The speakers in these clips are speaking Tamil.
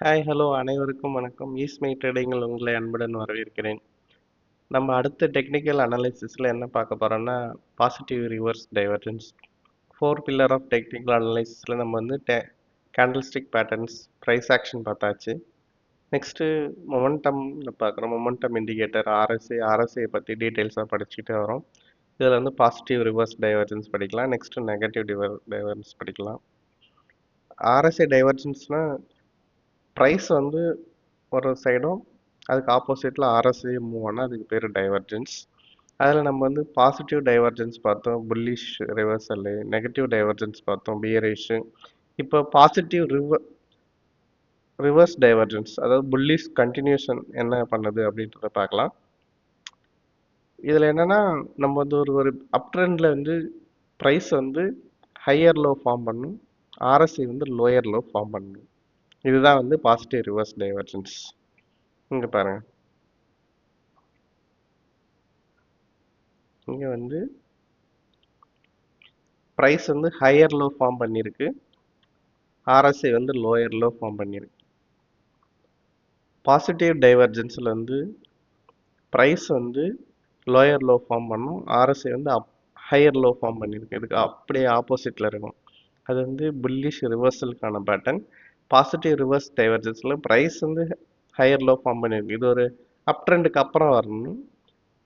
ஹாய் ஹலோ அனைவருக்கும் வணக்கம். ஈஸ்மை ட்ரேடிங்கில் உங்களை அன்புடன் வரவேற்கிறேன். நம்ம அடுத்த டெக்னிக்கல் அனாலிசிஸில் என்ன பார்க்க போகிறோம்னா positive reverse divergence. Four pillar of technical அனாலிசிஸில் நம்ம வந்து கேண்டில்ஸ்டிக் பேட்டர்ன்ஸ், ப்ரைஸ் ஆக்ஷன் பார்த்தாச்சு. நெக்ஸ்ட்டு மொமெண்டமில் பார்க்குறோம். மொமெண்டம் இண்டிகேட்டர், ஆர்எஸ்ஐ பற்றி டீட்டெயில்ஸாக படிச்சுக்கிட்டே வரோம். இதில் வந்து பாசிட்டிவ் ரிவர்ஸ் டைவர்ஜென்ஸ் படிக்கலாம். நெக்ஸ்ட்டு நெகட்டிவ் டைவர்ஜென்ஸ் படிக்கலாம். ஆர்எஸ்ஐ டைவர்ஜென்ஸ்னால் ப்ரைஸ் வந்து ஒரு சைடும் அதுக்கு ஆப்போசிட்டில் ஆர்எஸ்ஐ மூவ் ஆனால் அதுக்கு பேர் டைவர்ஜென்ஸ். அதில் நம்ம வந்து பாசிட்டிவ் டைவர்ஜென்ஸ் பார்த்தோம், புல்லிஷ் ரிவர்சல்லு. நெகட்டிவ் டைவர்ஜென்ஸ் பார்த்தோம், பியரிஷு. இப்போ பாசிட்டிவ் ரிவர்ஸ் டைவர்ஜென்ஸ், அதாவது புல்லிஷ் கண்டினியூஷன் என்ன பண்ணுது அப்படின்றத பார்க்கலாம். இதில் என்னென்னா நம்ம வந்து ஒரு அப் ட்ரெண்டில் வந்து ப்ரைஸ் வந்து ஹையர் லோ ஃபார்ம் பண்ணும், ஆர்எஸ்ஐ வந்து லோயர் லோ ஃபார்ம் பண்ணணும். இதுதான் வந்து பாசிட்டிவ் ரிவர்ஸ் டைவர்ஜென்ஸ். இங்கே பாருங்க, இங்கே வந்து ப்ரைஸ் வந்து ஹையர் லோ ஃபார்ம் பண்ணியிருக்கு, ஆர்எஸ்ஐ வந்து லோயர் லோ ஃபார்ம் பண்ணியிருக்கு. பாசிட்டிவ் டைவர்ஜென்ஸில் வந்து ப்ரைஸ் வந்து லோயர் லோ ஃபார்ம் பண்ணும், ஆர்எஸ்ஐ வந்து ஹையர் லோ ஃபார்ம் பண்ணியிருக்கு. இதுக்கு அப்படியே ஆப்போசிட்டில் இருக்கும். அது வந்து புல்லிஷ் ரிவர்சலுக்கான பேட்டர்ன். பாசிட்டிவ் ரிவர்ஸ் டைவர்ஜென்ஸில் ப்ரைஸ் வந்து ஹையர் லோ ஃபார்ம் பண்ணியிருக்கு. இது ஒரு அப் ட்ரெண்டுக்கு அப்புறம் வரணும்,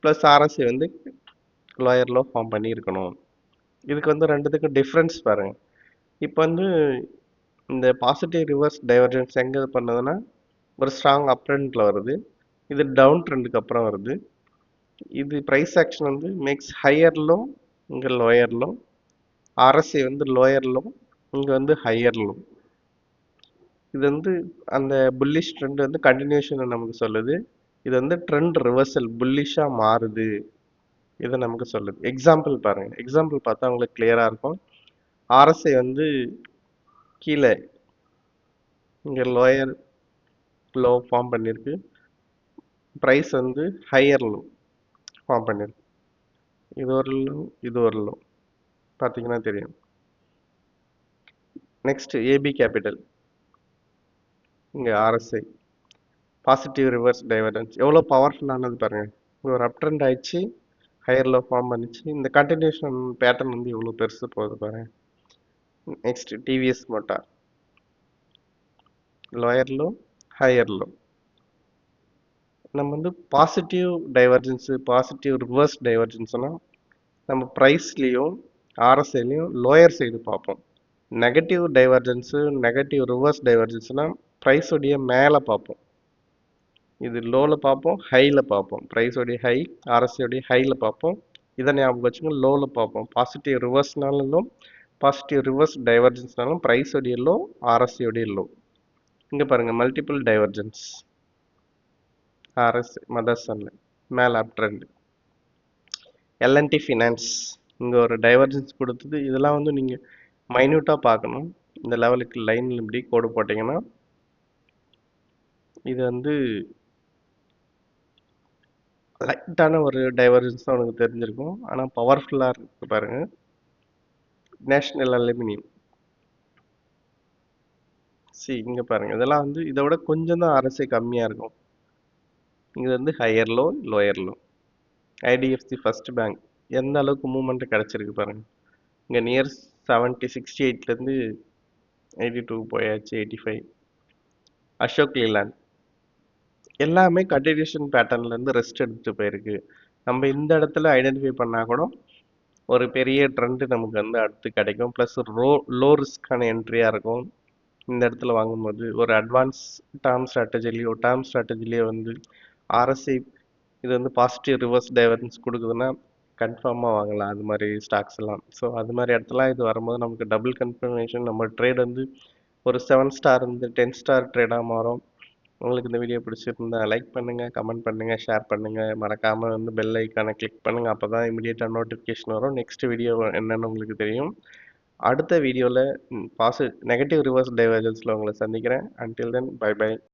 ப்ளஸ் ஆர்எஸ்ஐ வந்து லோயர் லோ ஃபார்ம் பண்ணியிருக்கணும். இதுக்கு வந்து ரெண்டுத்துக்கும் டிஃப்ரென்ஸ் பாருங்க. இப்போ வந்து இந்த பாசிட்டிவ் ரிவர்ஸ் டைவர்ஜென்ஸ் எங்கே பண்ணுதுன்னா ஒரு ஸ்ட்ராங் அப் ட்ரெண்டில் வருது, இது டவுன் ட்ரெண்டுக்கு அப்புறம் வருது. இது ப்ரைஸ் ஆக்ஷன் வந்து மேக்ஸ் ஹையர் லோ, இங்கே லோயர் லோ, ஆர்எஸ்ஐ வந்து லோயர் லோ, இங்கே வந்து ஹையர் லோ. இது வந்து அந்த புல்லிஷ் ட்ரெண்ட் வந்து கண்டினியூஷன் நமக்கு சொல்லுது. இது வந்து ட்ரெண்ட் ரிவர்சல் புல்லிஷாக மாறுது, இதை நமக்கு சொல்லுது. எக்ஸாம்பிள் பாருங்க, எக்ஸாம்பிள் பார்த்தா உங்களுக்கு கிளியராக இருக்கும். ஆர்எஸ்ஐ வந்து கீழே இங்கே லோயர் லோ ஃபார்ம் பண்ணியிருக்கு, ப்ரைஸ் வந்து ஹையர் லோ ஃபார்ம் பண்ணியிருக்கு. இது ஒரு லோ, இது ஒரு லோ, பார்த்தீங்கன்னா தெரியும். நெக்ஸ்ட் ஏபி கேபிட்டல், இங்கே ஆர்எஸ்ஐ பாசிட்டிவ் ரிவர்ஸ் டைவர்ஜென்ஸ் எவ்வளோ பவர்ஃபுல்லானது பாருங்கள். ஒரு அப் ட்ரெண்ட் ஆயிடுச்சு, ஹையர் லோ ஃபார்ம் பண்ணிச்சு, இந்த கண்டினியூஷன் பேட்டர்ன் வந்து எவ்வளோ பெருசு போகுது பாருங்கள். Next TVS motor, lower low, higher low. நம்ம வந்து பாசிட்டிவ் டைவர்ஜென்ஸு, பாசிட்டிவ் ரிவர்ஸ் டைவர்ஜென்ஸ்னால் நம்ம ப்ரைஸ்லேயும் ஆர்எஸ்ஐலையும் லோயர் சைடு பார்ப்போம். நெகட்டிவ் டைவர்ஜென்ஸு, நெகட்டிவ் ரிவர்ஸ் டைவர்ஜென்ஸ்னால் ப்ரைஸோடைய மேலே பார்ப்போம். இது லோவில் பார்ப்போம், ஹையில் பார்ப்போம். ப்ரைஸோடைய ஹை, ஆர்எஸ்ஐயோடைய ஹையில் பார்ப்போம். இதை ஞாபகம் வச்சுங்க, லோவில் பார்ப்போம். பாசிட்டிவ் ரிவர்ஸ்னாலும் பாசிட்டிவ் ரிவர்ஸ் டைவர்ஜென்ஸ்னாலும் ப்ரைஸோடைய லோ, ஆர்எஸ்ஐயோடைய லோ. இங்கே பாருங்கள், மல்டிபிள் டைவர்ஜென்ஸ், ஆர்எஸ் மதர் சன்ல மேலே அப் ட்ரெண்ட். எல்என்டி ஃபினான்ஸ் இங்கே ஒரு டைவர்ஜென்ஸ் கொடுத்தது. இதெல்லாம் வந்து நீங்கள் மைன்யூட்டாக பார்க்கணும். இந்த லெவலுக்கு லைனில் இப்படி கோடு போட்டிங்கன்னா இது வந்து லைட்டான ஒரு டைவர்ஜென்ஸ் தான் உனக்கு தெரிஞ்சிருக்கும், ஆனால் பவர்ஃபுல்லாக இருக்கு பாருங்கள். நேஷ்னல் அலுமினியம் இங்கே பாருங்கள், இதெல்லாம் வந்து இதை விட கொஞ்சம் தான் ஆர்எஸ்ஐ கம்மியாக இருக்கும். இது வந்து higher low, lower low. IDFC first bank எந்த அளவுக்கு மூவ்மெண்ட்டு கிடச்சிருக்கு பாருங்கள். இங்கே நியர் 70, 68லேருந்து 82 போயாச்சு, 85. அசோக் லேலாண்ட் எல்லாமே கண்டினியூஷன் பேட்டர்ன்லேருந்து ரெஸ்ட் எடுத்துகிட்டு போயிருக்கு. நம்ம இந்த இடத்துல ஐடென்டிஃபை பண்ணால் கூட ஒரு பெரிய ட்ரெண்டு நமக்கு வந்து அடுத்து கிடைக்கும். ப்ளஸ் லோ ரிஸ்க்கான என்ட்ரியாக இருக்கும். இந்த இடத்துல வாங்கும்போது ஒரு அட்வான்ஸ் டேர்ம் ஸ்ட்ராட்டஜிலேயோ வந்து ஆர்எஸ்ஐ இது வந்து பாசிட்டிவ் ரிவர்ஸ் டைவர்ஜென்ஸ் கொடுக்குதுன்னா கன்ஃபார்மாக வாங்கலாம் அது மாதிரி ஸ்டாக்ஸ் எல்லாம். ஸோ அது மாதிரி இடத்துலாம் இது வரும்போது நமக்கு டபுள் கன்ஃபர்மேஷன், நம்ம ட்ரேட் வந்து ஒரு 7 ஸ்டார் இருந்து 10 ஸ்டார் ட்ரேடாக மாறும். உங்களுக்கு இந்த வீடியோ பிடிச்சிருந்தா லைக் பண்ணுங்கள், கமெண்ட் பண்ணுங்கள், ஷேர் பண்ணுங்கள். மறக்காமல் வந்து பெல் ஐக்கானை கிளிக் பண்ணுங்கள். அப்போ தான் இமீடியட்டாக நோட்டிஃபிகேஷன் வரும். நெக்ஸ்ட் வீடியோ என்னென்னு உங்களுக்கு தெரியும். அடுத்த வீடியோவில் நெகட்டிவ் ரிவர்ஸ் டைவர்ஜென்ஸில் உங்களை சந்திக்கிறேன். Until then bye by.